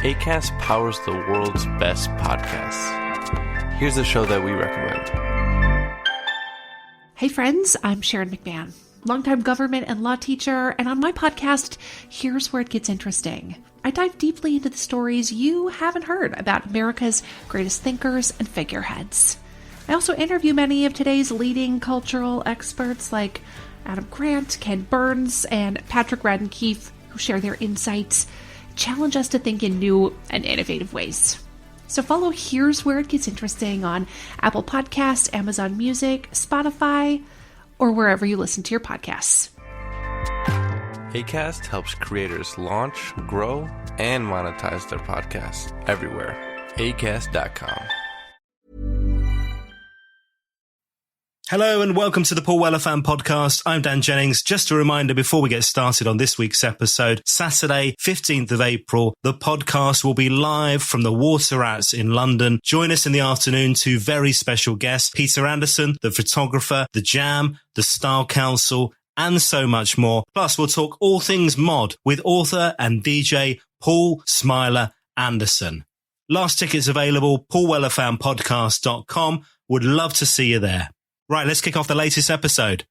Acast powers the world's best podcasts. Here's a show that we recommend. Hey friends, I'm Sharon McMahon, longtime government and law teacher, and on my podcast, Here's Where It Gets Interesting. I dive deeply into the stories you haven't heard about America's greatest thinkers and figureheads. I also interview many of today's leading cultural experts like Adam Grant, Ken Burns, and Patrick Radden Keefe, who share their insights, challenge us to think in new and innovative ways. So follow Here's Where It Gets Interesting on Apple Podcasts, Amazon Music, Spotify, or wherever you listen to your podcasts. Acast helps creators launch, grow, and monetize their podcasts everywhere. Acast.com. Hello and welcome to the Paul Weller Fan Podcast. I'm Dan Jennings. Just a reminder before we get started on this week's episode, Saturday, 15th of April, the podcast will be live from the Water Rats in London. Join us in the afternoon, two very special guests, Peter Anderson, the photographer, The Jam, the Style Council, and so much more. Plus, we'll talk all things mod with author and DJ Paul Smiler Anderson. Last tickets available, paulwellerfanpodcast.com. Would love to see you there. Right, let's kick off the latest episode.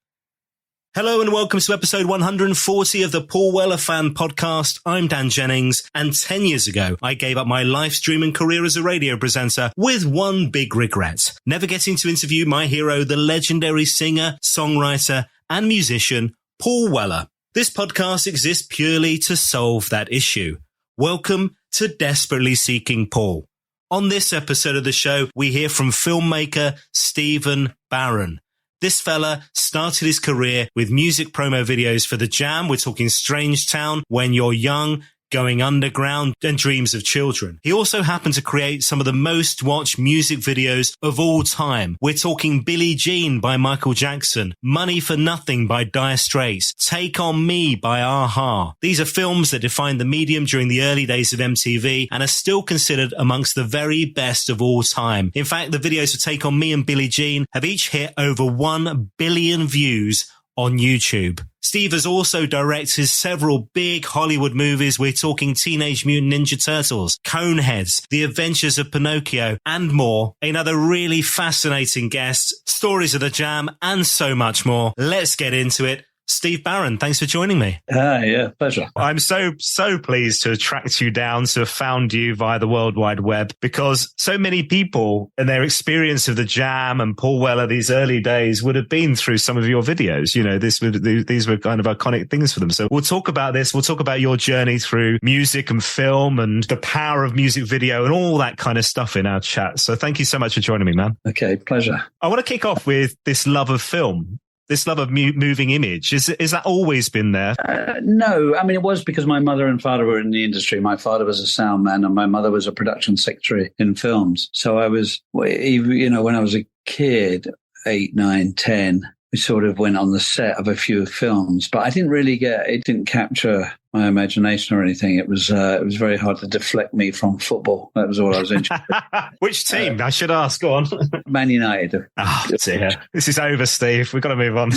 Hello and welcome to episode 140 of the Paul Weller Fan Podcast. I'm Dan Jennings, and 10 years ago, I gave up my live streaming career as a radio presenter with one big regret, never getting to interview my hero, the legendary singer, songwriter, and musician, Paul Weller. This podcast exists purely to solve that issue. Welcome to Desperately Seeking Paul. On this episode of the show, we hear from filmmaker Stephen Barron. This fella started his career with music promo videos for The Jam. We're talking Strange Town, When You're Young, Going Underground, and Dreams of Children. He also happened to create some of the most watched music videos of all time. We're talking Billie Jean by Michael Jackson, Money for Nothing by Dire Straits, Take On Me by a-ha. These are films that defined the medium during the early days of MTV and are still considered amongst the very best of all time. In fact, the videos for Take On Me and Billie Jean have each hit over 1 billion views on YouTube. Steve has also directed several big Hollywood movies. We're talking Teenage Mutant Ninja Turtles, Coneheads, The Adventures of Pinocchio, and more. Another really fascinating guest, stories of The Jam, and so much more. Let's get into it. Steve Barron, thanks for joining me. Yeah, pleasure. I'm so pleased to have tracked you down, to have found you via the World Wide Web, because so many people and their experience of The Jam and Paul Weller these early days would have been through some of your videos. You know, these were kind of iconic things for them. So we'll talk about this. We'll talk about your journey through music and film and the power of music video and all that kind of stuff in our chat. So thank you so much for joining me, man. Okay, pleasure. I want to kick off with this love of film. This love of moving image, is that always been there? No, I mean, it was because my mother and father were in the industry. My father was a sound man and my mother was a production secretary in films. So I was, when I was a kid, 8, 9, 10, we sort of went on the set of a few films, but I didn't really it didn't capture my imagination or anything. It was very hard to deflect me from football. That was all I was interested in. Which team? I should ask. Go on. Man United. Oh, dear. This is over, Steve. We've got to move on.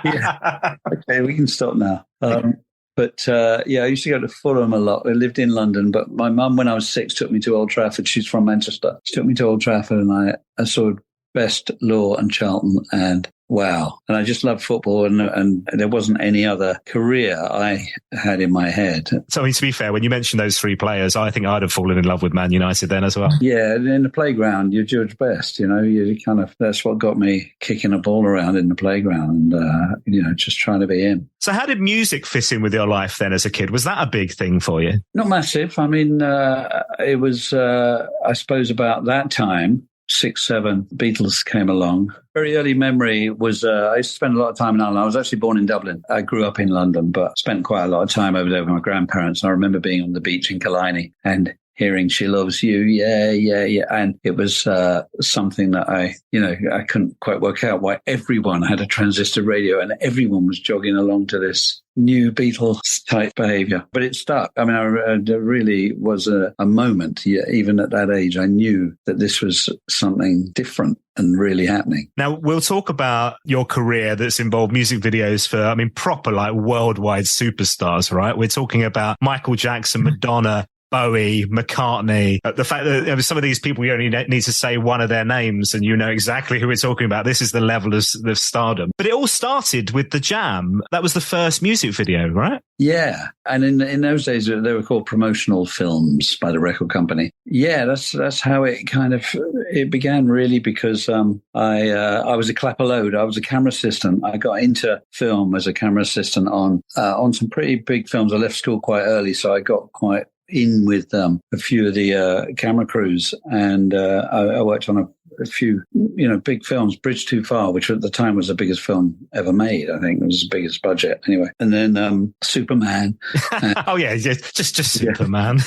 Yeah. Okay, we can stop now. But I used to go to Fulham a lot. I lived in London, but my mum, when I was 6, took me to Old Trafford. She's from Manchester. She took me to Old Trafford and I saw Best, Law and Charlton, and wow. And I just loved football, and there wasn't any other career I had in my head. So, I mean, to be fair, when you mentioned those 3 players, I think I'd have fallen in love with Man United then as well. Yeah, in the playground, you're George Best, you kind of, that's what got me kicking a ball around in the playground and, just trying to be in. So how did music fit in with your life then as a kid? Was that a big thing for you? Not massive. I mean, it was, I suppose, about that time, 6, 7, Beatles came along. Very early memory was, I used to spend a lot of time in Ireland. I was actually born in Dublin. I grew up in London, but spent quite a lot of time over there with my grandparents. I remember being on the beach in Killiney and hearing She Loves You, yeah. And it was something that I couldn't quite work out why everyone had a transistor radio and everyone was jogging along to this new Beatles-type behavior. But it stuck. I mean, there really was a moment, even at that age, I knew that this was something different and really happening. Now, we'll talk about your career that's involved music videos for, proper, worldwide superstars, right? We're talking about Michael Jackson, Madonna, Bowie, McCartney, the fact that some of these people you only need to say one of their names and you know exactly who we're talking about. This is the level of stardom. But it all started with The Jam. That was the first music video, right? Yeah. And in those days, they were called promotional films by the record company. Yeah, that's how it it began, really, because I was a clapper load. I was a camera assistant. I got into film as a camera assistant on some pretty big films. I left school quite early, so I got quite in with a few of the camera crews, and I worked on a few, big films. Bridge Too Far, which at the time was the biggest film ever made. I think it was the biggest budget anyway. And then Superman. Oh yeah, just Superman.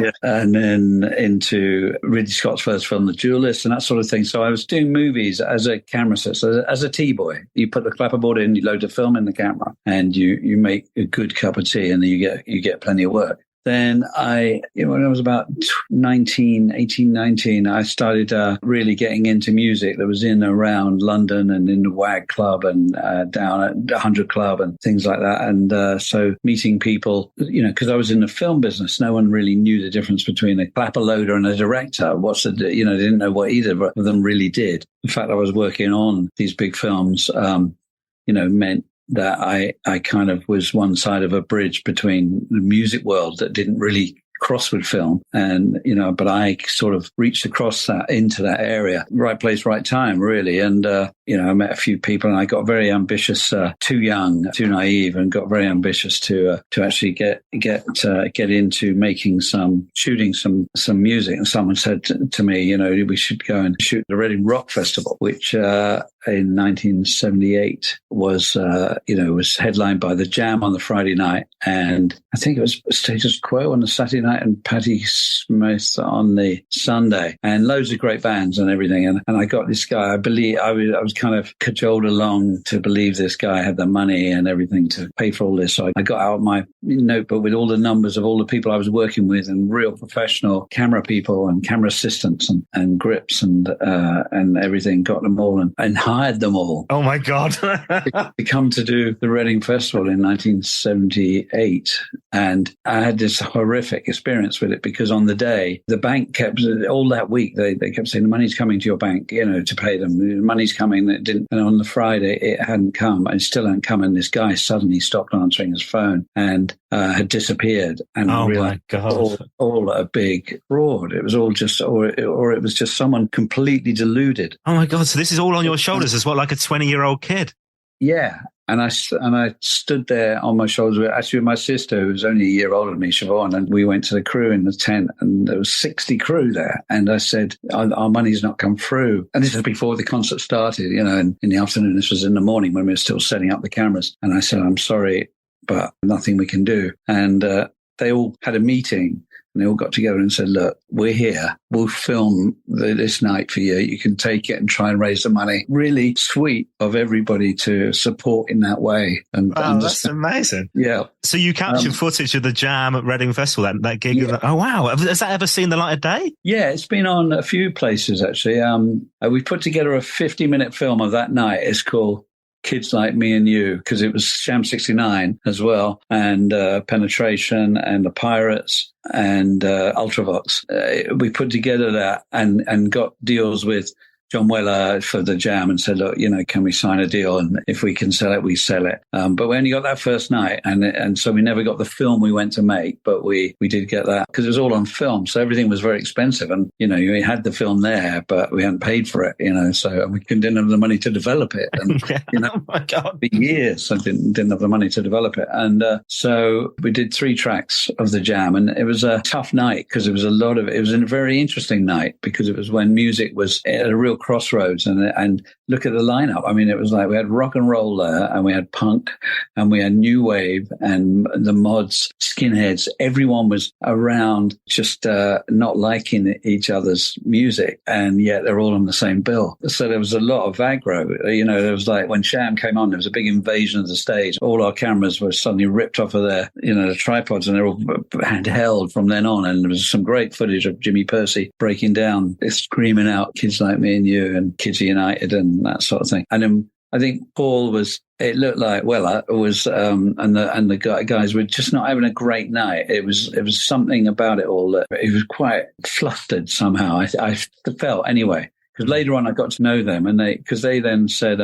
Yeah. And then into Ridley Scott's first film, The Duelist, and that sort of thing. So I was doing movies as a camera set. So as a T-boy, you put the clapperboard in, you load the film in the camera, and you make a good cup of tea, and then you get plenty of work. Then when I was about 18, 19, I started really getting into music that was in and around London and in the WAG Club and down at the 100 Club and things like that. And so meeting people, because I was in the film business, no one really knew the difference between a clapper loader and a director. They didn't know what either of them really did. The fact I was working on these big films, meant that I kind of was one side of a bridge between the music world that didn't really cross with film, and but I sort of reached across that into that area. Right place, right time, really. And I met a few people, and I got very ambitious, too young, too naive, and got very ambitious to actually get into shooting some music. And someone said to me, we should go and shoot the Reading Rock Festival, which in 1978 was headlined by The Jam on the Friday night, and I think it was Status Quo on the Saturday night and Patti Smith on the Sunday, and loads of great bands and everything. And I got this guy. I believe I was kind of cajoled along to believe this guy had the money and everything to pay for all this. So I got out my notebook with all the numbers of all the people I was working with, and real professional camera people and camera assistants and grips and everything. Got them all and hired them all. Oh my God. to come to do the Reading Festival in 1978. And I had this horrific experience with it, because on the day, the bank kept, all that week, they kept saying, the money's coming to your bank, to pay them. The money's coming. It didn't. And on the Friday, it hadn't come. It still hadn't come. And this guy suddenly stopped answering his phone and had disappeared. And oh realized my God. all a big fraud. It was all just, or it was just someone completely deluded. Oh my God. So this is all on your shoulders as well, like a 20-year-old kid. Yeah. And I stood there on my shoulders with my sister, who was only a year older than me, Siobhan, and we went to the crew in the tent, and there was 60 crew there. And I said, our money's not come through. And this was before the concert started, and in the afternoon. This was in the morning when we were still setting up the cameras. And I said, I'm sorry, but nothing we can do. And they all had a meeting. And they all got together and said, look, we're here. We'll film this night for you. You can take it and try and raise the money. Really sweet of everybody to support in that way. And wow, that's amazing. Yeah. So you captured footage of the Jam at Reading Festival, that gig. Yeah. Oh, wow. Has that ever seen the light of day? Yeah, it's been on a few places, actually. We put together a 50-minute film of that night. It's called Kids Like Me and You, because it was Sham 69 as well, and Penetration and the Pirates and Ultravox. We put together that and got deals with John Weller for the Jam and said, look, can we sign a deal? And if we can sell it, we sell it. But we only got that first night. And so we never got the film we went to make, but we did get that because it was all on film. So everything was very expensive. And, we had the film there, but we hadn't paid for it, so we didn't have the money to develop it. And, oh my God. For years, I didn't have the money to develop it. And so we did 3 tracks of the Jam. And it was a tough night because it was a very interesting night because it was when music was at a real crossroads, and look at the lineup. I mean, it was like we had rock and roll there, and we had punk, and we had new wave, and the mods, skinheads. Everyone was around, just not liking each other's music, and yet they're all on the same bill. So there was a lot of aggro. There was like when Sham came on, there was a big invasion of the stage. All our cameras were suddenly ripped off of their, the tripods, and they're all handheld from then on. And there was some great footage of Jimmy Percy breaking down, screaming out "Kids Like Me and You" and Kids United and that sort of thing. And then I think Paul was. It looked like Weller was, and the guys were just not having a great night. It was something about it all that it was quite flustered somehow. I felt anyway. Because later on, I got to know them, and they then said,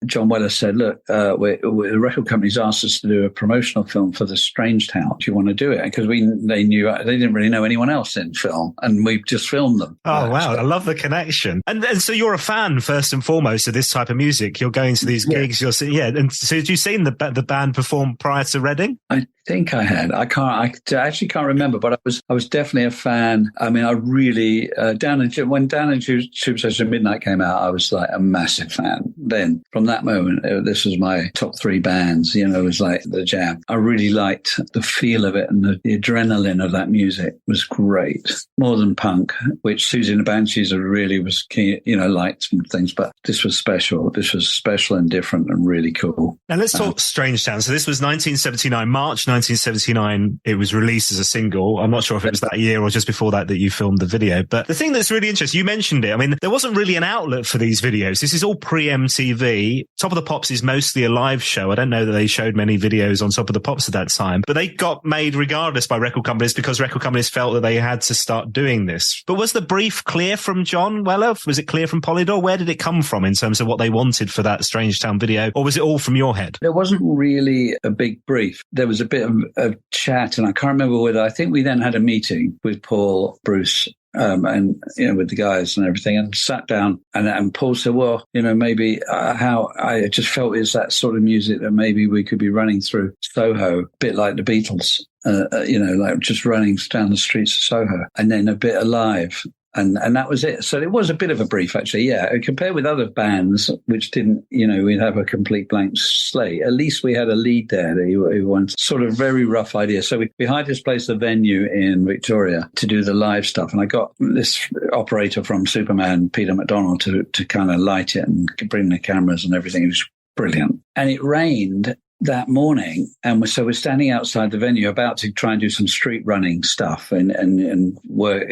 John Weller said, "Look, the record company's asked us to do a promotional film for the Strange Town. Do you want to do it?" Because they didn't really know anyone else in film, and we just filmed them. Oh wow, I love the connection. And so you're a fan first and foremost of this type of music. You're going to these gigs. And so had you seen the band perform prior to Reading? I think I had. I actually can't remember, but I was definitely a fan. I mean, I really when Down and Tube Station Midnight came out, I was like a massive fan. Then from that moment, this was my top 3 bands. You know, it was like the jam. I really liked the feel of it, and the adrenaline of that music was great. More than punk, which Susie and the Banshees really was key, liked some things, but this was special. This was special and different and really cool. Now let's talk Strange Town. So this was 1979, March 1979. It was released as a single. I'm not sure if it was that year or just before that you filmed the video. But the thing that's really interesting, you mentioned it. I mean, there wasn't really an outlet for these videos. This is all pre-MTV. Top of the Pops is mostly a live show. I don't know that they showed many videos on Top of the Pops at that time, but they got made regardless by record companies because record companies felt that they had to start doing this. But was the brief clear from John Weller? Was it clear from Polydor? Where did it come from in terms of what they wanted for that Strange Town video? Or was it all from your head? There wasn't really a big brief. There was a bit of chat, and I can't remember whether, I think we then had a meeting with Paul, Bruce, and with the guys and everything, and sat down, and Paul said, well, maybe how I just felt is that sort of music that maybe we could be running through Soho, a bit like the Beatles, like just running down the streets of Soho, and then a bit alive. And that was it. So it was a bit of a brief, actually, yeah. Compared with other bands, which didn't, we'd have a complete blank slate. At least we had a lead there who wanted sort of very rough idea. So we hired this place, the Venue in Victoria, to do the live stuff. And I got this operator from Superman, Peter McDonald, to kind of light it and bring the cameras and everything. It was brilliant. And it rained that morning, and so we're standing outside the venue about to try and do some street running stuff and work,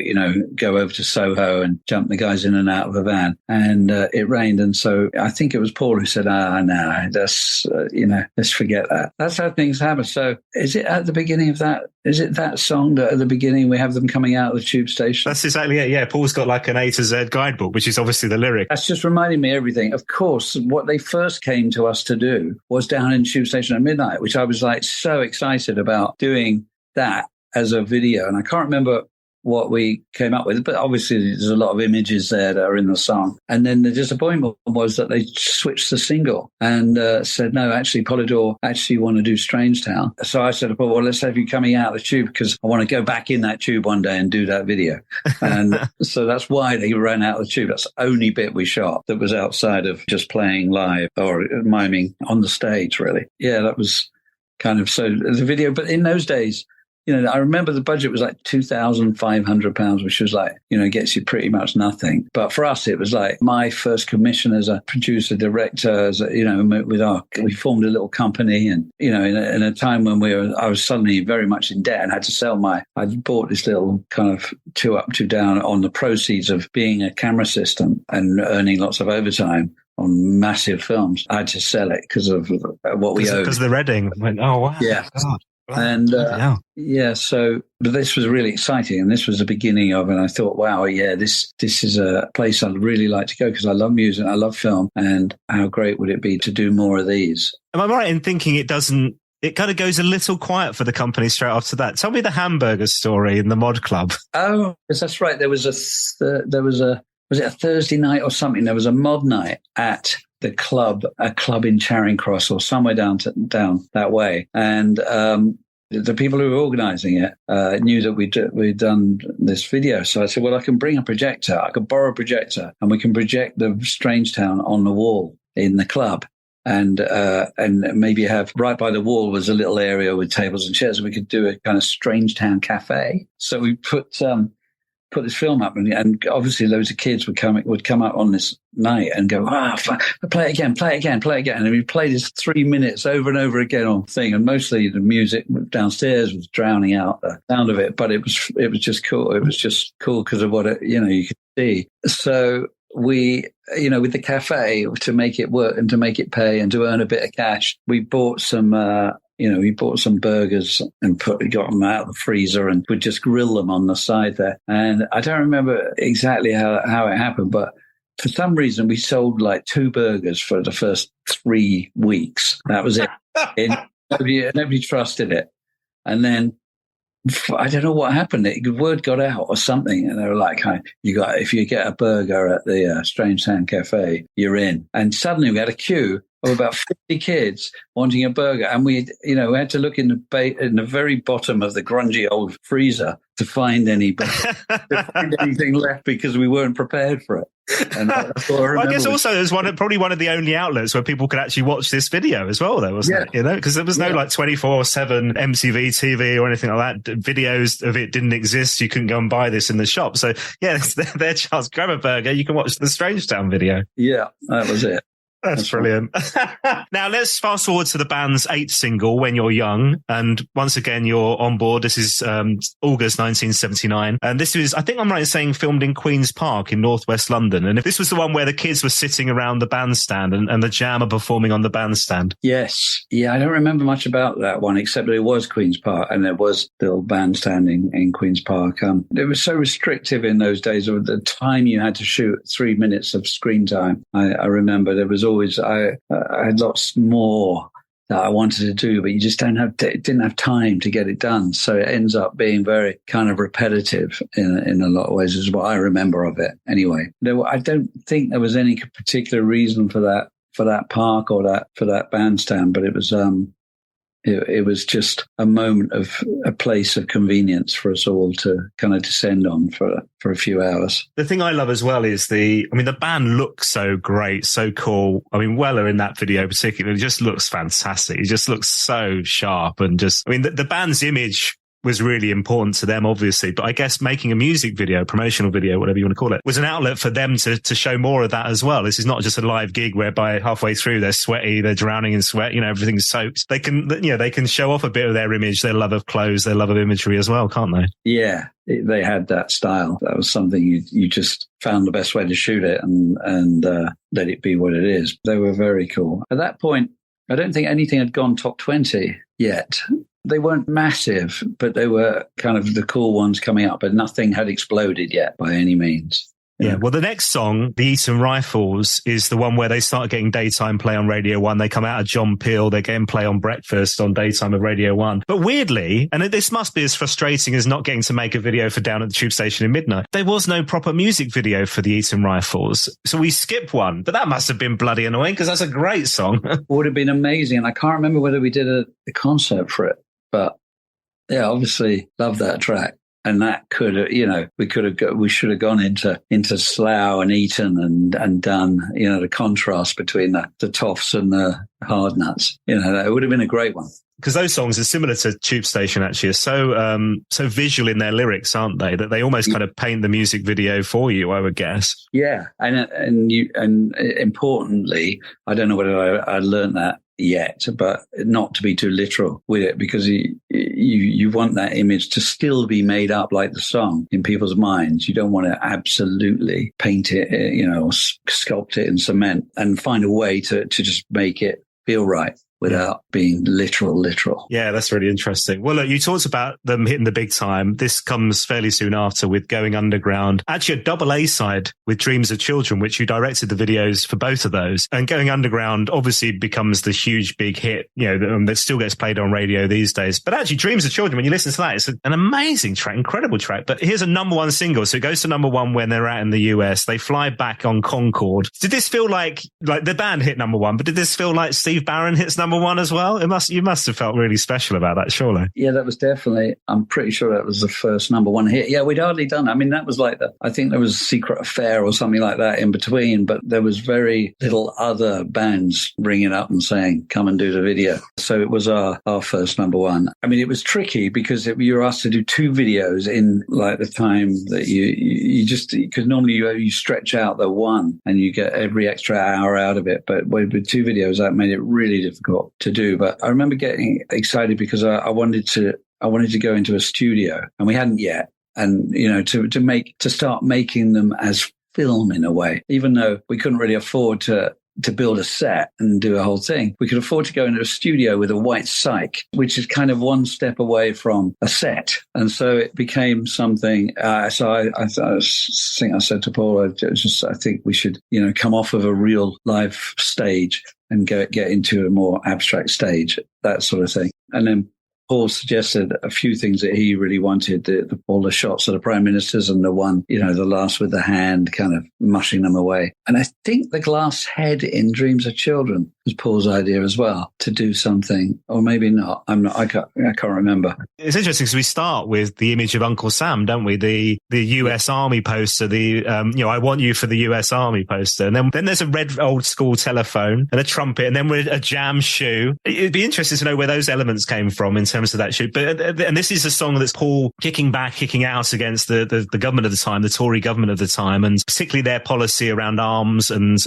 go over to Soho and jump the guys in and out of a van, and it rained. And so I think it was Paul who said, no, that's let's forget that. That's how things happen. So is it at the beginning of that? Is it that song that at the beginning we have them coming out of the tube station? That's exactly it. Yeah, Paul's got like an A to Z guidebook, which is obviously the lyric. That's just reminding me of everything. Of course, what they first came to us to do was Down in Tube Station at Midnight, which I was like so excited about doing that as a video. And I can't remember what we came up with, but obviously there's a lot of images there that are in the song. And then the disappointment was that they switched the single and said, no, actually Polydor actually want to do Strange Town. So I said, well, let's have you coming out of the tube, because I want to go back in that tube one day and do that video. And so that's why they ran out of the tube. That's the only bit we shot that was outside of just playing live or miming on the stage, really. Yeah, that was kind of so the video. But in those days, I remember the budget was like £2,500, which was like, gets you pretty much nothing. But for us, it was like my first commission as a producer, director, we formed a little company. And, in a time when I was suddenly very much in debt and had to sell I bought this little kind of 2 up, 2 down on the proceeds of being a camera assistant and earning lots of overtime on massive films. I had to sell it because of what we owed. Because the Reading went, oh, wow. Yeah. God. And but this was really exciting, and this was the beginning of, and I thought, wow, yeah, this is a place I'd really like to go because I love music, I love film, and how great would it be to do more of these? Am I right in thinking it kind of goes a little quiet for the company straight after that? Tell me the hamburger story in the Mod Club. Oh, that's right. There was was it a Thursday night or something? There was a mod night at the club, a club in Charing Cross or somewhere down that way. And the people who were organising it knew that we'd done this video. So I said, well, I can bring a projector. I could borrow a projector and we can project the Strange Town on the wall in the club. And maybe have right by the wall was a little area with tables and chairs. We could do a kind of Strange Town cafe. So we put this film up, and obviously loads of kids would come up on this night and go, play it again. And we played this 3 minutes over and over again on thing. And mostly the music downstairs was drowning out the sound of it, but it was just cool. It was just cool because of what you could see. So we, with the cafe, to make it work and to make it pay and to earn a bit of cash, we bought some burgers and got them out of the freezer and would just grill them on the side there. And I don't remember exactly how it happened, but for some reason we sold like 2 burgers for the first 3 weeks. That was it. Nobody trusted it. And then I don't know what happened. The word got out or something, and they were like, "Hey, if you get a burger at the Strange Town Cafe, you're in." And suddenly we had a queue of about 50 kids wanting a burger, and we had to look in the very bottom of the grungy old freezer to find anything left because we weren't prepared for it. And that's what I guess also there's probably one of the only outlets where people could actually watch this video as well, though, wasn't it? Because there was no like 24/7 MTV TV or anything like that. Videos of it didn't exist. You couldn't go and buy this in the shop. So yeah, it's their chance. Grab a burger. You can watch the Strange Town video. Yeah, that was it. That's brilliant. Now let's fast forward to the band's 8th single, When You're Young. And once again, you're on board. This is August 1979. And this is, I think I'm right in saying, filmed in Queen's Park in northwest London. And if this was the one where the kids were sitting around the bandstand and the Jam are performing on the bandstand. Yes. Yeah, I don't remember much about that one, except that it was Queen's Park and there was the old bandstand in Queen's Park. It was so restrictive in those days of the time you had to shoot, 3 minutes of screen time. I remember there was always, I had lots more that I wanted to do, but you just didn't have time to get it done. So it ends up being very kind of repetitive in a lot of ways, is what I remember of it. Anyway, I don't think there was any particular reason for that park or for that bandstand, but it was just a moment of a place of convenience for us all to kind of descend on for a few hours. The thing I love as well is the band looks so great, so cool. I mean, Weller in that video particularly just looks fantastic. He just looks so sharp and the band's image was really important to them, obviously. But I guess making a music video, promotional video, whatever you want to call it, was an outlet for them to show more of that as well. This is not just a live gig whereby halfway through they're sweaty, they're drowning in sweat, everything's soaked. They can show off a bit of their image, their love of clothes, their love of imagery as well, can't they? Yeah, they had that style. That was something you just found the best way to shoot it and let it be what it is. They were very cool. At that point, I don't think anything had gone top 20 yet. They weren't massive, but they were kind of the cool ones coming up, but nothing had exploded yet by any means. Yeah. Well, the next song, The Eton Rifles, is the one where they start getting daytime play on Radio 1. They come out of John Peel. They're getting play on breakfast on daytime of Radio 1. But weirdly, and this must be as frustrating as not getting to make a video for Down at the Tube Station in Midnight, there was no proper music video for The Eton Rifles. So we skip one. But that must have been bloody annoying because that's a great song. Would have been amazing. And I can't remember whether we did a concert for it. But yeah, obviously love that track. And that could have, we should have gone into Slough and Eton and done, the contrast between the toffs and the hard nuts. That would have been a great one. Because those songs are similar to Tube Station, actually, are so visual in their lyrics, aren't they? That they almost kind of paint the music video for you, I would guess. Yeah, and importantly, I don't know whether I learned that yet, but not to be too literal with it, because you want that image to still be made up like the song in people's minds. You don't want to absolutely paint it, or sculpt it in cement, and find a way to just make it feel right without being literal. Yeah, that's really interesting. Well, look, you talked about them hitting the big time. This comes fairly soon after with Going Underground. Actually, a double A-side with Dreams of Children, which you directed the videos for both of those. And Going Underground obviously becomes the huge big hit, that still gets played on radio these days. But actually, Dreams of Children, when you listen to that, it's an amazing track, incredible track. But here's a number one single. So it goes to number one when they're out in the US. They fly back on Concorde. Did this feel like the band hit number one, but did this feel like Steve Barron hits number one as well? You must have felt really special about that, surely. Yeah, that was definitely, I'm pretty sure that was the first number one hit. Yeah, we'd hardly done it. I mean, that was I think there was Secret Affair or something like that in between, but there was very little other bands ringing up and saying, come and do the video. So it was our first number one. I mean, it was tricky because you were asked to do 2 videos in the time that you just, because normally you stretch out the one and you get every extra hour out of it. But with 2 videos, that made it really difficult to do. But I remember getting excited because I wanted to go into a studio, and we hadn't yet. And, to start making them as film in a way, even though we couldn't really afford to build a set and do a whole thing. We could afford to go into a studio with a white cyc, which is kind of one step away from a set. And so it became something. I think I said to Paul, I think we should, come off of a real live stage and get into a more abstract stage, that sort of thing. And then Paul suggested a few things that he really wanted, all the shots of the prime ministers and the one, the last with the hand kind of mushing them away. And I think the glass head in Dreams of Children was Paul's idea as well, to do something, or maybe not. I can't remember. It's interesting because we start with the image of Uncle Sam, don't we? The US Army poster, I want you for the US Army poster. And then there's a red old school telephone and a trumpet, and then with a jam shoe. It'd be interesting to know where those elements came from in terms of that shoe. And this is a song that's Paul kicking out against the government of the time, the Tory government of the time, and particularly their policy around arms and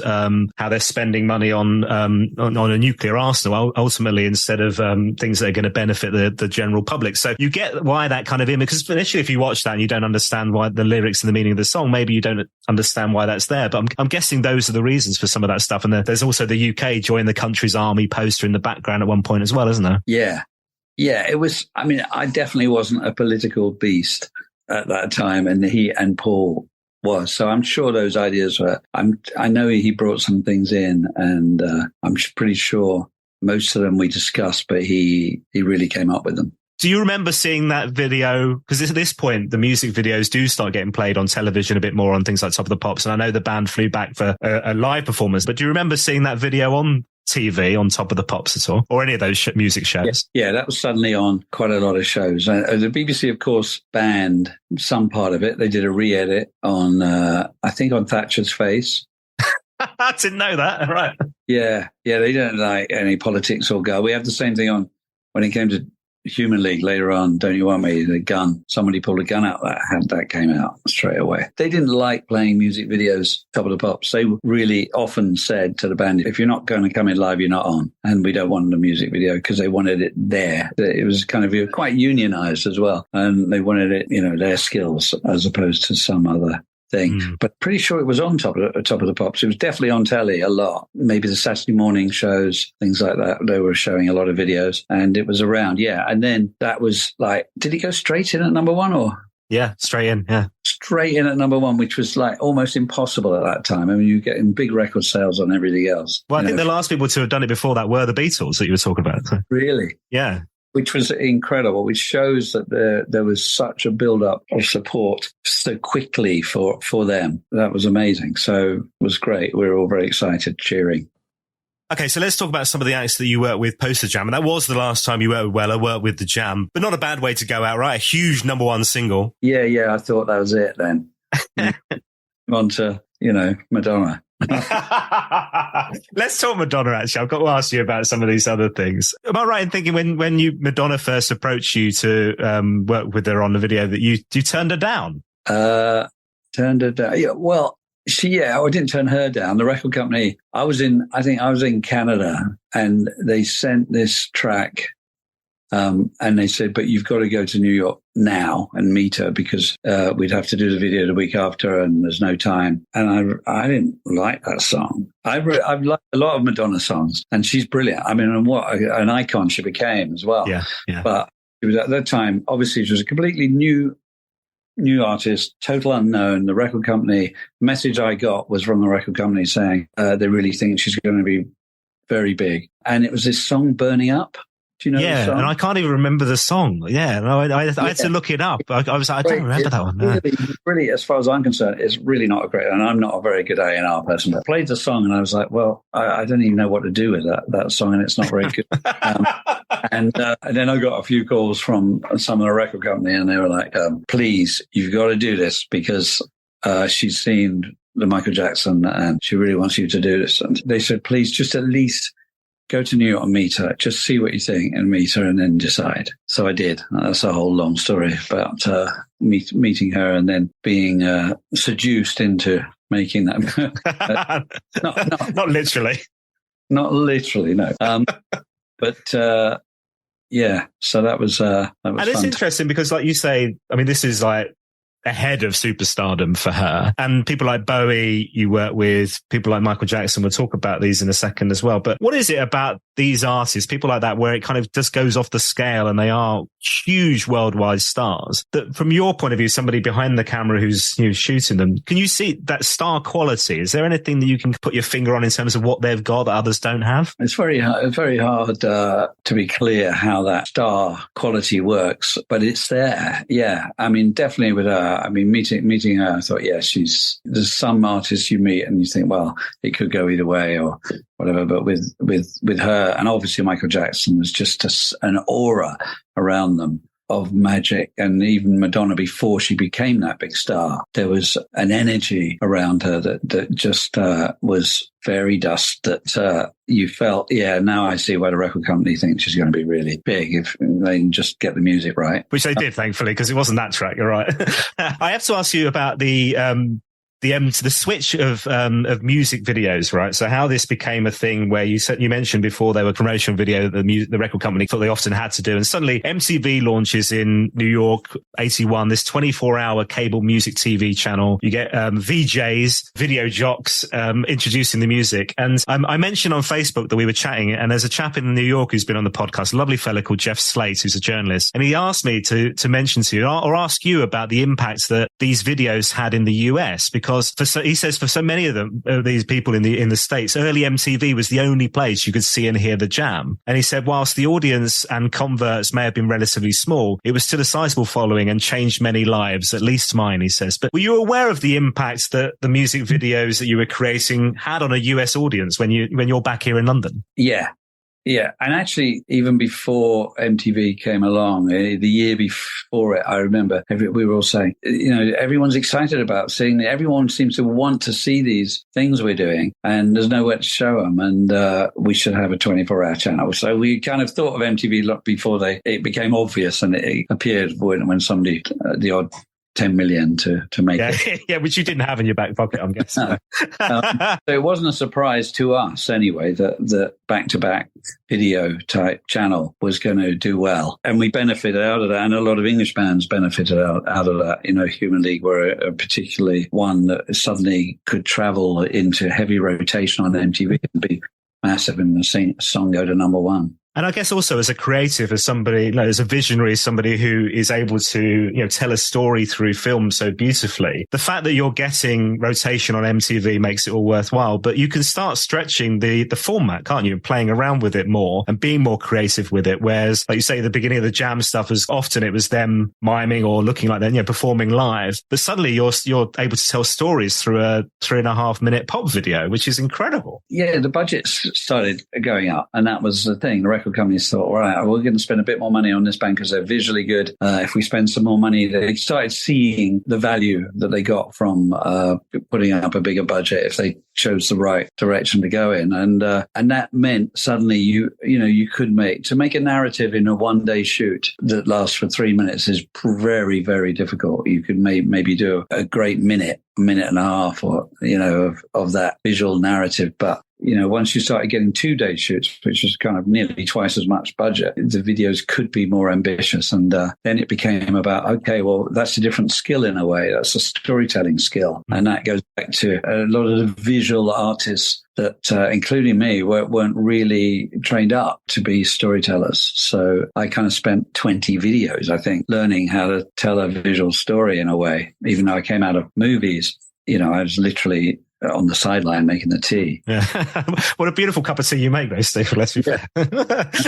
how they're spending money on a nuclear arsenal ultimately, instead of things that are going to benefit the general public. So you get why that kind of image, because initially if you watch that and you don't understand why the lyrics and the meaning of the song, maybe you don't understand why that's there. But I'm guessing those are the reasons for some of that stuff. And there's also the UK join the country's army poster in the background at one point as well, isn't there? Yeah, it was. I mean, I definitely wasn't a political beast at that time, and he and Paul was. So I'm sure those ideas were. I know he brought some things in, and I'm pretty sure most of them we discussed, but he really came up with them. Do you remember seeing that video? Because at this point, the music videos do start getting played on television a bit more on things like Top of the Pops. And I know the band flew back for a live performance, but do you remember seeing that video on TV on Top of the Pops at all, or any of those music shows? Yeah, that was suddenly on quite a lot of shows. The BBC, of course, banned some part of it. They did a re-edit on, I think, on Thatcher's face. I didn't know that. Right. Yeah, they don't like any politics or go. We have the same thing on when it came to Human League later on. Don't You Want Me? The gun. Somebody pulled a gun out that came out straight away. They didn't like playing music videos, Top of the Pops. They really often said to the band, if you're not going to come in live, you're not on. And we don't want the music video, because they wanted it there. It was kind of quite unionized as well. And they wanted it, their skills as opposed to some other thing. But pretty sure it was on Top of the Pops. It was definitely on telly a lot. Maybe the Saturday morning shows, things like that. They were showing a lot of videos, and it was around. Yeah. And then that was like, did he go straight in at number one, or? Yeah, straight in. Yeah. Straight in at number one, which was like almost impossible at that time. I mean, you're getting big record sales on everything else. Well, I think the last people to have done it before that were the Beatles that you were talking about. So. Really? Yeah. Which was incredible, which shows that there was such a build-up of support so quickly for them. That was amazing. So it was great. We were all very excited, cheering. Okay, so let's talk about some of the acts that you worked with post the Jam. And that was the last time you worked with Weller, worked with the Jam. But not a bad way to go out, right? A huge number one single. Yeah, I thought that was it then. On to, Madonna. Let's talk Madonna, actually. I've got to ask you about some of these other things. Am I right in thinking when Madonna first approached you to work with her on the video that you turned her down? Turned her down. Yeah, well, I didn't turn her down. The record company, I was in Canada, and they sent this track, and they said, but you've got to go to New York now and meet her, because we'd have to do the video the week after, and there's no time. And I didn't like that song. I've liked a lot of Madonna songs, and she's brilliant. I mean, and what an icon she became as well. Yeah. But it was at that time, obviously, she was a completely new artist, total unknown. The record company, message I got was from the record company saying they really think she's going to be very big. And it was this song, Burning Up. Do you know the song? And I can't even remember the song. Yeah, no, I had to look it up. I was like, I don't remember that one. No. Really, as far as I'm concerned, it's really not a great, and I'm not a very good A&R person. I played the song and I was like, well, I don't even know what to do with that song, and it's not very good. And then I got a few calls from some of the record company, and they were like, please, you've got to do this, because she's seen the Michael Jackson and she really wants you to do this. And they said, please, just at least go to New York and meet her. Just see what you think and meet her, and then decide. So I did. That's a whole long story about meeting her and then being seduced into making that. Not literally. Not literally, no. But yeah, so that was and it's interesting because, like you say, I mean, this is like ahead of superstardom for her. And people like Bowie you work with, people like Michael Jackson, we'll talk about these in a second as well. But what is it about these artists, people like that, where it kind of just goes off the scale and they are huge worldwide stars, that from your point of view, somebody behind the camera who's shooting them, can you see that star quality? Is there anything that you can put your finger on in terms of what they've got that others don't have? It's very hard to be clear how that star quality works, but it's there. Yeah. I mean, definitely with her. I mean, meeting her, I thought, yeah, there's some artists you meet and you think, well, it could go either way or whatever. But with her, and obviously Michael Jackson, was just an aura around them of magic. And even Madonna, before she became that big star, there was an energy around her that just was fairy dust that you felt, yeah, now I see why the record company thinks she's going to be really big if they can just get the music right. Which they did, thankfully, because it wasn't that track, you're right. I have to ask you about the switch of music videos, right? So how this became a thing where you mentioned before they were promotional video that the record company thought they often had to do. And suddenly MTV launches in New York, 81, this 24-hour cable music TV channel. You get VJs, video jocks, introducing the music. And I mentioned on Facebook that we were chatting, and there's a chap in New York who's been on the podcast, a lovely fella called Jeff Slate, who's a journalist. And he asked me to mention to you or ask you about the impacts that these videos had in the US, because he says for so many of them, these people in the States, early MTV was the only place you could see and hear the jam. And he said, whilst the audience and converts may have been relatively small, it was still a sizable following and changed many lives, at least mine, he says. But were you aware of the impact that the music videos that you were creating had on a US audience when you're back here in London? Yeah. And actually, even before MTV came along, the year before it, I remember we were all saying, everyone's excited about seeing it. Everyone seems to want to see these things we're doing, and there's nowhere to show them. And we should have a 24-hour channel. So we kind of thought of MTV before it became obvious, and it appeared when somebody, the odd 10 million to make it. Yeah, which you didn't have in your back pocket, I'm guessing. So it wasn't a surprise to us anyway that back-to-back video type channel was going to do well. And we benefited out of that, and a lot of English bands benefited out of that. Human League were particularly one that suddenly could travel into heavy rotation on MTV and be massive, and the song go to number one. And I guess also as a creative, as somebody, as a visionary, somebody who is able to, tell a story through film so beautifully, the fact that you're getting rotation on MTV makes it all worthwhile. But you can start stretching the format, can't you? Playing around with it more and being more creative with it. Whereas, like you say, at the beginning of the jam stuff, often it was them miming or looking like they're, performing live. But suddenly you're able to tell stories through a 3.5-minute pop video, which is incredible. Yeah, the budgets started going up, and that was the thing. The record companies thought, all right, we're going to spend a bit more money on this band because they're visually good. If we spend some more money, they started seeing the value that they got from putting up a bigger budget if they chose the right direction to go in. And that meant suddenly you could make a narrative in a one-day shoot that lasts for 3 minutes is very, very difficult. You could maybe do a great minute and a half or, of that visual narrative. But once you started getting 2-day shoots, which was kind of nearly twice as much budget, the videos could be more ambitious. And then it became about, okay, well, that's a different skill in a way. That's a storytelling skill. And that goes back to a lot of the visual artists that, including me, weren't really trained up to be storytellers. So I kind of spent 20 videos, I think, learning how to tell a visual story in a way. Even though I came out of movies, I was literally on the sideline making the tea. Yeah. What a beautiful cup of tea you make, though, Steve. Let's be fair.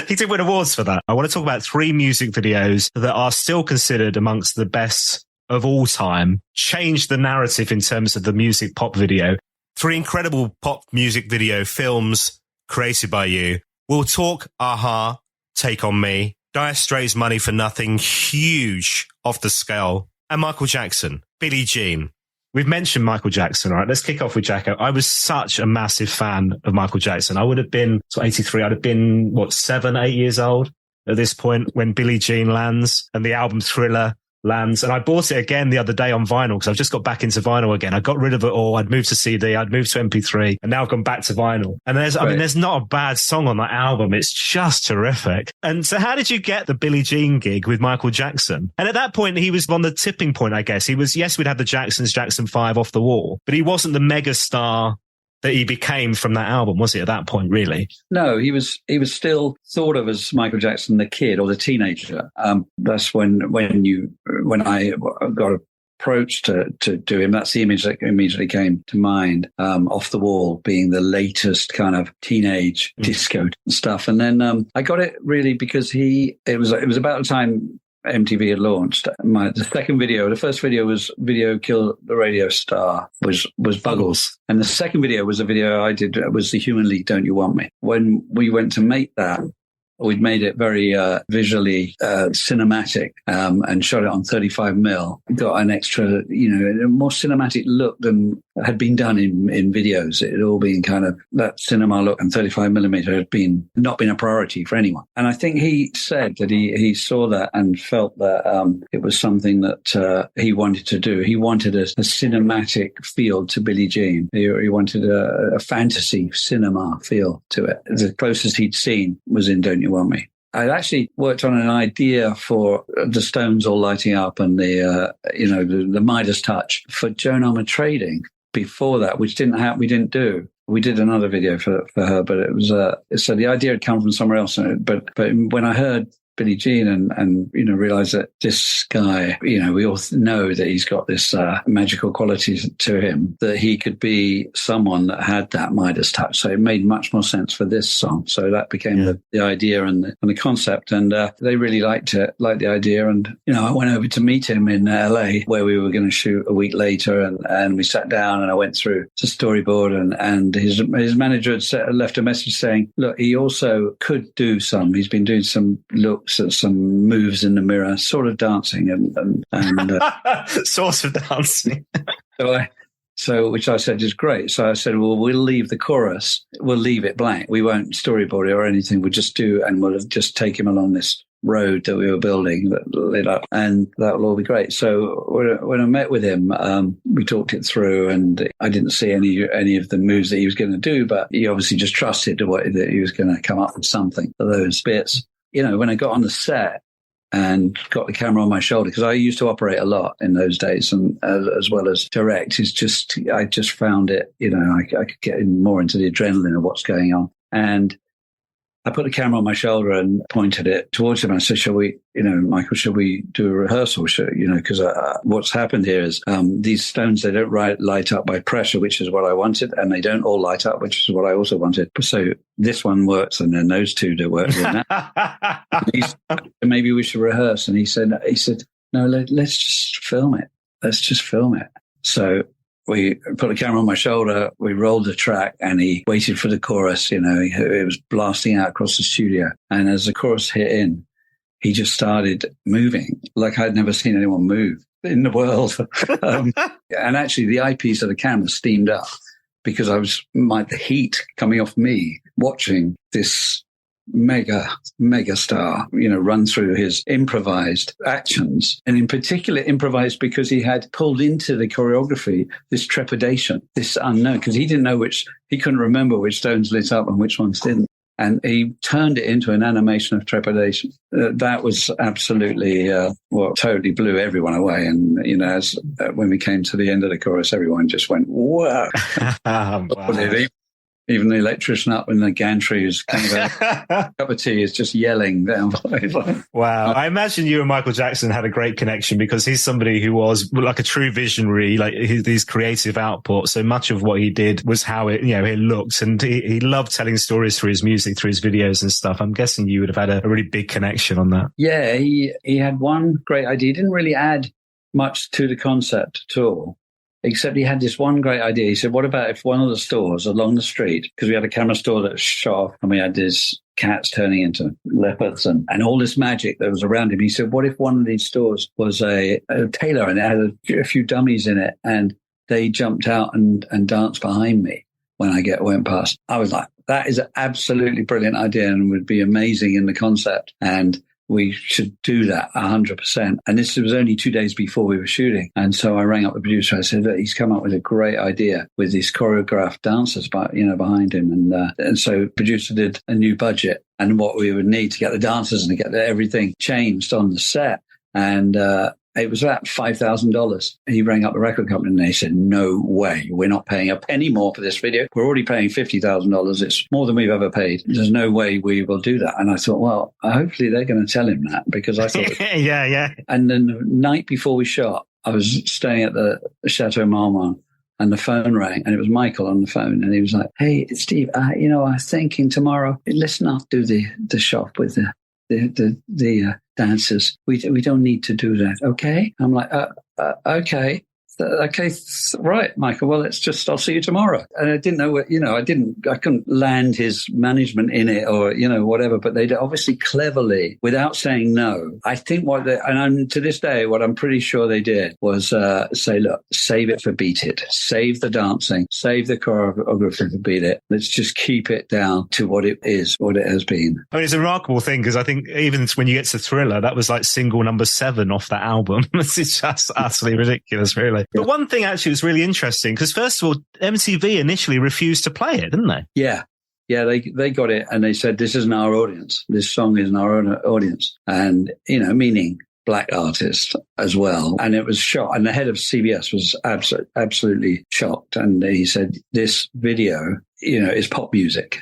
He did win awards for that. I want to talk about 3 music videos that are still considered amongst the best of all time, changed the narrative in terms of the music pop video. 3 incredible pop music video films created by you. We'll talk Aha, Take On Me, Dire Straits, Money for Nothing, huge off the scale, and Michael Jackson, Billie Jean. We've mentioned Michael Jackson, all right? Let's kick off with Jacko. I was such a massive fan of Michael Jackson. I would have been, 83, I'd have been, 7, 8 years old at this point when Billie Jean lands and the album Thriller lands. And I bought it again the other day on vinyl because I've just got back into vinyl again. I got rid of it all. I'd moved to CD, I'd moved to MP3, and now I've gone back to vinyl. And there's not a bad song on that album. It's just terrific. And so how did you get the Billie Jean gig with Michael Jackson? And at that point, he was on the tipping point, I guess. Yes, we'd had the Jacksons, Jackson 5 Off the Wall, but he wasn't the mega star that he became from that album, was he, at that point, really? No, he was still thought of as Michael Jackson, the kid or the teenager. That's when I got approached to do him. That's the image that immediately came to mind. Off the Wall being the latest kind of teenage disco stuff. And then I got it really because it was about the time MTV had launched. The first video was Video Kill the Radio Star, was Buggles. And the second video was a video I did, was The Human League, Don't You Want Me? When we went to make that, we'd made it very visually cinematic and shot it on 35mm. Got an extra, a more cinematic look than had been done in videos. It had all been kind of that cinema look, and 35mm had not been a priority for anyone. And I think he said that he saw that and felt that it was something that he wanted to do. He wanted a cinematic feel to Billie Jean. He wanted a fantasy cinema feel to it. The closest he'd seen was in Don't You Want Me? I'd actually worked on an idea for the Stones all lighting up and the Midas touch for Joan Armour Trading before that, which we didn't do. We did another video for her, but it was so the idea had come from somewhere else. But when I heard Billie Jean and realize that this guy, we all know that he's got this magical quality to him, that he could be someone that had that Midas touch. So it made much more sense for this song. So that became the idea and the concept. And they really liked the idea. And, I went over to meet him in LA where we were going to shoot a week later. And we sat down and I went through the storyboard and his manager had left a message saying, look, he also could do he's been doing some looks at some moves in the mirror, sort of dancing and sort of dancing. So which I said is great. So I said, well, we'll leave the chorus. We'll leave it blank. We won't storyboard it or anything. We'll just we'll just take him along this road that we were building that lit up, and that will all be great. So when I met with him, we talked it through, and I didn't see any of the moves that he was going to do, but he obviously just trusted that he was going to come up with something for those bits. When I got on the set and got the camera on my shoulder, because I used to operate a lot in those days, and as well as direct, I just found it, I could get more into the adrenaline of what's going on. And I put the camera on my shoulder and pointed it towards him. And I said, Michael, shall we do a rehearsal? Because what's happened here is these stones, they don't light up by pressure, which is what I wanted. And they don't all light up, which is what I also wanted. So this one works, and then those two do work. Maybe we should rehearse. And he said, no, let's just film it. Let's just film it. So we put the camera on my shoulder, we rolled the track, and he waited for the chorus. It was blasting out across the studio. And as the chorus hit in, he just started moving like I'd never seen anyone move in the world. And actually the eyepiece of the camera steamed up because the heat coming off me watching this mega star, run through his improvised actions, and in particular improvised because he had pulled into the choreography this trepidation, this unknown, because he couldn't remember which stones lit up and which ones didn't. And he turned it into an animation of trepidation. That was absolutely totally blew everyone away. And, when we came to the end of the chorus, everyone just went, whoa. Wow. Even the electrician up in the gantry who's kind of a cup of tea is just yelling down. Wow. I imagine you and Michael Jackson had a great connection because he's somebody who was like a true visionary, like his creative output. So much of what he did was how it looked. And he loved telling stories through his music, through his videos and stuff. I'm guessing you would have had a really big connection on that. Yeah, he had one great idea. He didn't really add much to the concept at all. Except he had this one great idea. He said, what about if one of the stores along the street, because we had a camera store that shot off and we had these cats turning into leopards and all this magic that was around him. He said, what if one of these stores was a tailor and it had a few dummies in it and they jumped out and danced behind me when I went past? I was like, that is an absolutely brilliant idea and would be amazing in the concept. And we should do that 100%. And this was only 2 days before we were shooting. And so I rang up the producer. I said that he's come up with a great idea with these choreographed dancers, behind him. And so the producer did a new budget and what we would need to get the dancers and to get everything changed on the set. And, it was about $5,000. He rang up the record company and they said, no way, we're not paying a penny more for this video. We're already paying $50,000. It's more than we've ever paid. There's no way we will do that. And I thought, well, hopefully they're going to tell him that, because I thought... Yeah. And then the night before we shot, I was staying at the Chateau Marmont and the phone rang and it was Michael on the phone. And he was like, hey, Steve, I was thinking tomorrow, let's not do the shop with the dancers. We don't need to do that. Okay. I'm like, okay. Okay, right, Michael. Well, I'll see you tomorrow. And I didn't know I couldn't land his management in it or, whatever, but they obviously cleverly, without saying no, I think to this day, what I'm pretty sure they did was say, look, save it for Beat It. Save the dancing, save the choreography for Beat It. Let's just keep it down to what it is, what it has been. I mean, it's a remarkable thing because I think even when you get to Thriller, that was like single number 7 off that album. It's just utterly ridiculous, really. But one thing actually was really interesting because first of all, MTV initially refused to play it, didn't they? Yeah, they got it and they said, this isn't our audience. This song isn't our own audience. And, meaning black artists as well. And it was shocked. And the head of CBS was absolutely shocked. And he said, this video, is pop music.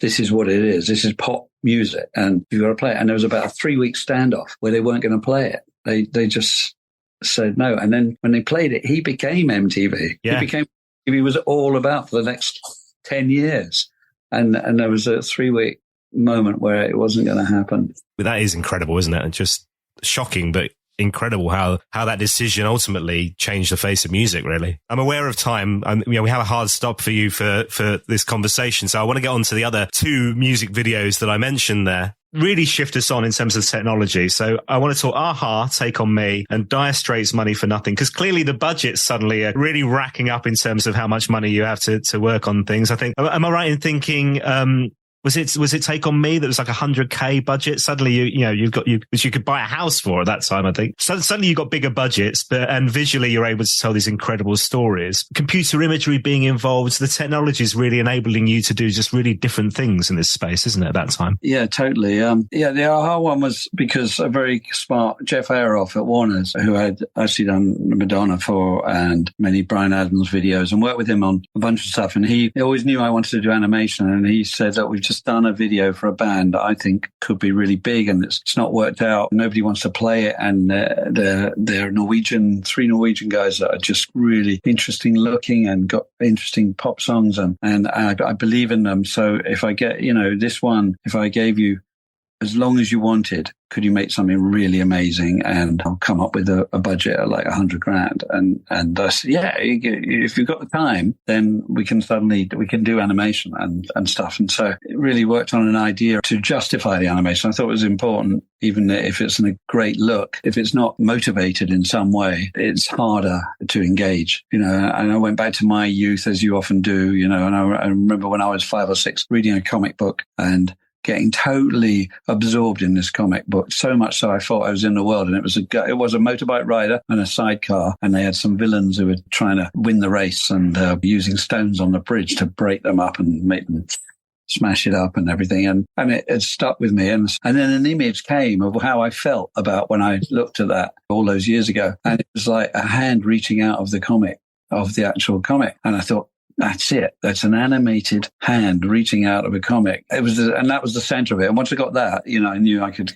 This is what it is. This is pop music. And you've got to play it. And there was about a 3-week standoff where they weren't going to play it. They just said no. And then when they played it, he became MTV. Yeah. He was all about for the next 10 years. And there was a 3-week moment where it wasn't going to happen. But that is incredible, isn't it? And just shocking, but incredible how that decision ultimately changed the face of music, really. I'm aware of time. We have a hard stop for you for this conversation. So I want to get on to the other 2 music videos that I mentioned there. Really shift us on in terms of technology. So I want to talk Aha, Take On Me, and Dire Straits, Money for Nothing, because clearly the budgets suddenly are really racking up in terms of how much money you have to work on things. I think, am I right in thinking, was it Take On Me that was like $100K budget? Suddenly which you could buy a house for at that time, I think. So suddenly you got bigger budgets, and visually you're able to tell these incredible stories. Computer imagery being involved, the technology is really enabling you to do just really different things in this space, isn't it, at that time? Yeah, totally. The Aha one was because a very smart Jeff Ayeroff at Warner's, who had actually done Madonna and many Bryan Adams videos and worked with him on a bunch of stuff. And he always knew I wanted to do animation. And he said that we've just done a video for a band that I think could be really big and it's not worked out. Nobody wants to play it. And they're 3 Norwegian guys that are just really interesting looking and got interesting pop songs. And I believe in them. So if I get, this one, if I gave you As Long As You Wanted, could you make something really amazing? And I'll come up with a budget of like $100,000. And I said, yeah, if you've got the time, then we can do animation and stuff. And so it really worked on an idea to justify the animation. I thought it was important, even if it's in a great look, if it's not motivated in some way, it's harder to engage, And I went back to my youth, as you often do, and I remember when I was 5 or 6 reading a comic book and getting totally absorbed in this comic book, so much so I thought I was in the world. And it was a motorbike rider and a sidecar, and they had some villains who were trying to win the race and using stones on the bridge to break them up and make them smash it up and everything. And it stuck with me. And then an image came of how I felt about when I looked at that all those years ago. And it was like a hand reaching out of the actual comic. And I thought, that's it. That's an animated hand reaching out of a comic. And that was the center of it. And once I got that, I knew I could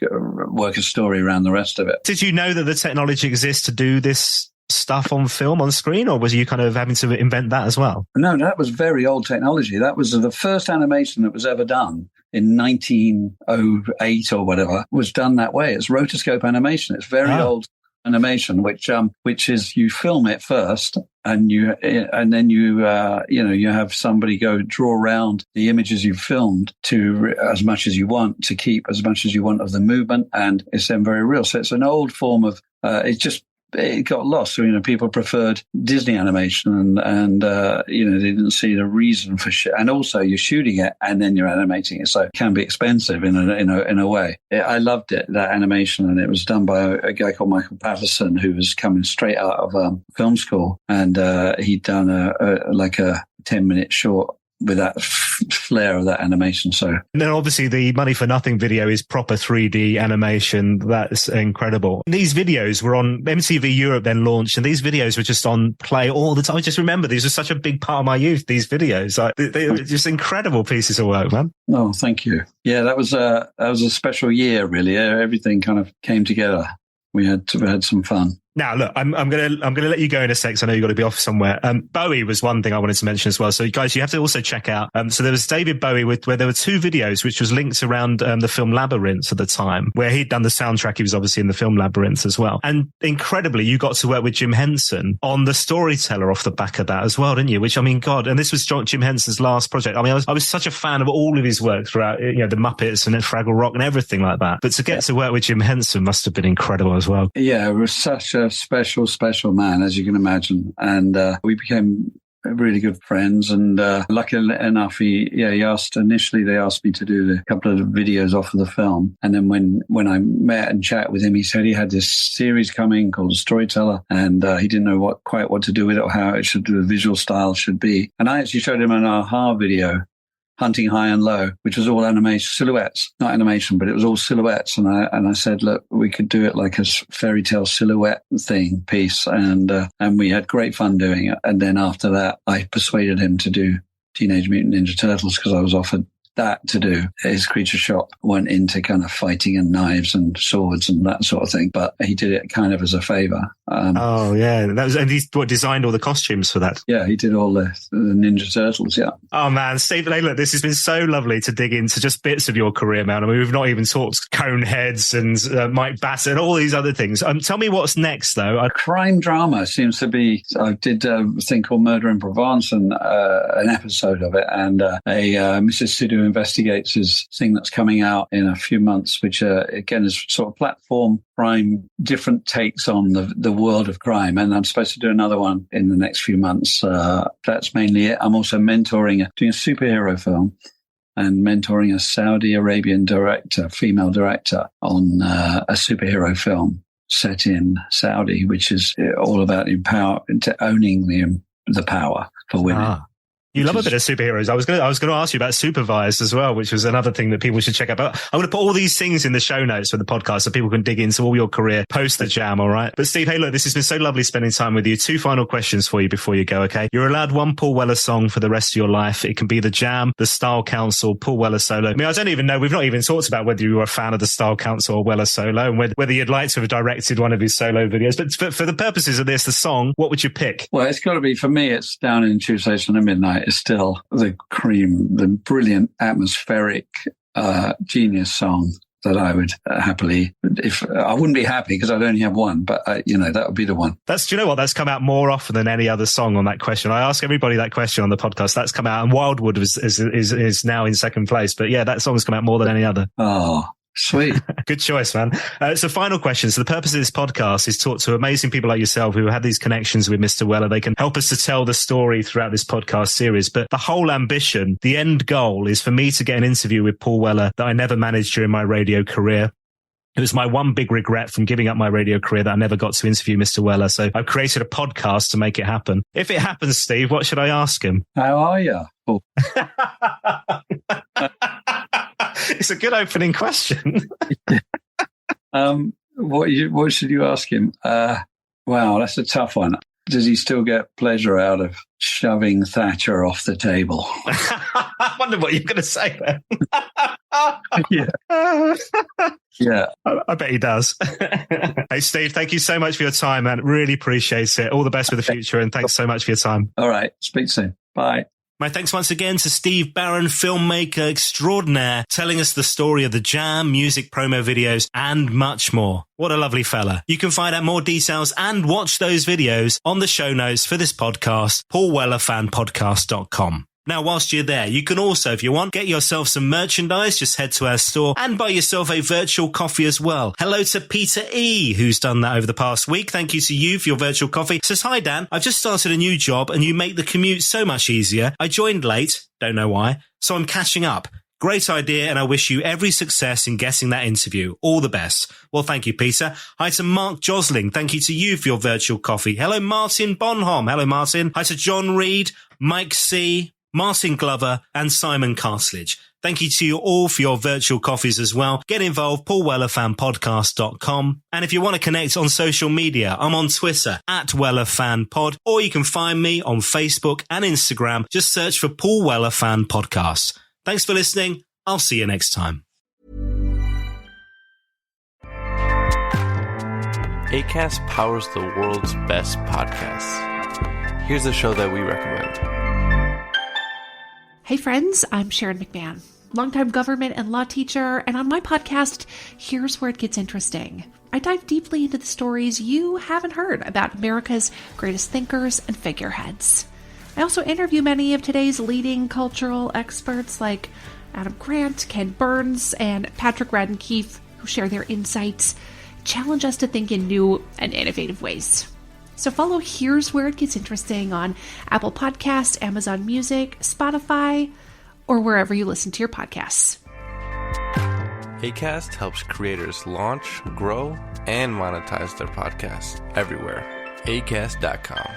work a story around the rest of it. Did you know that the technology exists to do this stuff on film, on screen, or was you kind of having to invent that as well? No, that was very old technology. That was the first animation that was ever done in 1908 or whatever, was done that way. It's rotoscope animation. It's very old animation, which is you film it first, and then you have somebody go draw around the images you've filmed to as much as you want, to keep as much as you want of the movement, and it's then very real. So it's an old form of it's just it got lost. So, people preferred Disney animation and they didn't see the reason for and also you're shooting it and then you're animating it. So it can be expensive in a way. I loved it, that animation, and it was done by a guy called Michael Bassett, who was coming straight out of film school, and he'd done a 10-minute short with that flair of that animation. So, and then obviously the Money for Nothing video is proper 3D animation. That's incredible. These videos were on MTV Europe, then launched, and these videos were just on play all the time. I just remember these were such a big part of my youth, these videos. They were just incredible pieces of work, man. Oh, thank you. Yeah, that was a special year, really. Everything kind of came together. We had some fun. Now, look, I'm gonna let you go in a sec. So I know you've got to be off somewhere. Bowie was one thing I wanted to mention as well. So, guys, you have to also check out. So there was David Bowie where there were 2 videos which was linked around the film Labyrinth at the time, where he'd done the soundtrack. He was obviously in the film Labyrinth as well. And incredibly, you got to work with Jim Henson on the storyteller off the back of that as well, didn't you? Which, I mean, God, and this was Jim Henson's last project. I mean, I was such a fan of all of his work throughout, the Muppets and Fraggle Rock and everything like that. But to get to work with Jim Henson must have been incredible as well. Yeah, it was such a special man, as you can imagine, and we became really good friends. And luckily enough, he asked initially. They asked me to do a couple of videos off of the film, and then when I met and chatted with him, he said he had this series coming called The Storyteller, and he didn't know quite what to do with it or how it should do, the visual style should be. And I actually showed him an Aha video, Hunting High and Low, which was all animation silhouettes, not animation, but it was all silhouettes. And I said, look, we could do it like a fairy tale silhouette piece. And we had great fun doing it. And then after that, I persuaded him to do Teenage Mutant Ninja Turtles because I was offered that to do. His creature shop went into kind of fighting and knives and swords and that sort of thing, but he did it kind of as a favor. And he designed all the costumes for that. Yeah, he did all the Ninja Turtles. Yeah. Oh man, Stephen, hey, look, this has been so lovely to dig into just bits of your career, man. I mean, we've not even talked Coneheads and Mike Bassett and all these other things. Tell me what's next, though. Crime drama seems to be. I did a thing called Murder in Provence, and an episode of it, and a Mrs. Sidhu Investigates his thing that's coming out in a few months, which again is sort of platform crime, different takes on the world of crime. And I'm supposed to do another one in the next few months. That's mainly it. I'm also doing a superhero film and mentoring a Saudi Arabian female director on a superhero film set in Saudi, which is all about owning the power for women. You love a bit of superheroes. I was going to ask you about Supervised as well, which was another thing that people should check out. But I'm going to put all these things in the show notes for the podcast so people can dig into all your career post the Jam, all right? But Steve, hey, look, this has been so lovely spending time with you. 2 final questions for you before you go, okay? You're allowed 1 Paul Weller song for the rest of your life. It can be the Jam, the Style Council, Paul Weller solo. I mean, I don't even know. We've not even talked about whether you were a fan of the Style Council or Weller solo and whether you'd like to have directed one of his solo videos. But for the purposes of this, the song, what would you pick? Well, it's got to be, for me, it's Down in Tube Station at Midnight. It's still the cream, the brilliant atmospheric genius song that I would happily, if I wouldn't be happy because I'd only have one, but that would be the one. Do you know what? That's come out more often than any other song on that question. I ask everybody that question on the podcast. That's come out, and Wildwood is now in second place. But yeah, that song's come out more than any other. Oh, sweet. Good choice, man. So final question. So the purpose of this podcast is to talk to amazing people like yourself who have these connections with Mr. Weller. They can help us to tell the story throughout this podcast series. But the whole ambition, the end goal is for me to get an interview with Paul Weller that I never managed during my radio career. It was my one big regret from giving up my radio career that I never got to interview Mr. Weller. So I've created a podcast to make it happen. If it happens, Steve, what should I ask him? How are you? Oh. It's a good opening question. What should you ask him? Wow, that's a tough one. Does he still get pleasure out of shoving Thatcher off the table? I wonder what you're going to say then. Yeah. Yeah. I bet he does. Hey, Steve, thank you so much for your time, man. Really appreciate it. All the best for the future, and thanks so much for your time. All right. Speak soon. Bye. My thanks once again to Steve Barron, filmmaker extraordinaire, telling us the story of the Jam, music promo videos, and much more. What a lovely fella. You can find out more details and watch those videos on the show notes for this podcast, paulwellerfanpodcast.com. Now, whilst you're there, you can also, if you want, get yourself some merchandise. Just head to our store and buy yourself a virtual coffee as well. Hello to Peter E, who's done that over the past week. Thank you to you for your virtual coffee. Says, hi, Dan. I've just started a new job and you make the commute so much easier. I joined late. Don't know why. So I'm catching up. Great idea, and I wish you every success in getting that interview. All the best. Well, thank you, Peter. Hi to Mark Josling. Thank you to you for your virtual coffee. Hello, Martin Bonham. Hello, Martin. Hi to John Reed, Mike C, Martin Glover, and Simon Cartledge. Thank you to you all for your virtual coffees as well. Get involved, paulwellerfanpodcast.com. And if you want to connect on social media, I'm on Twitter @WellerFanPod, or you can find me on Facebook and Instagram. Just search for Paul Weller Fan Podcast. Thanks for listening. I'll see you next time. Acast powers the world's best podcasts. Here's a show that we recommend. Hey friends, I'm Sharon McMahon, longtime government and law teacher, and on my podcast, here's where it gets interesting. I dive deeply into the stories you haven't heard about America's greatest thinkers and figureheads. I also interview many of today's leading cultural experts like Adam Grant, Ken Burns, and Patrick Radden Keefe, who share their insights, challenge us to think in new and innovative ways. So follow Here's Where It Gets Interesting on Apple Podcasts, Amazon Music, Spotify, or wherever you listen to your podcasts. Acast helps creators launch, grow, and monetize their podcasts everywhere. Acast.com.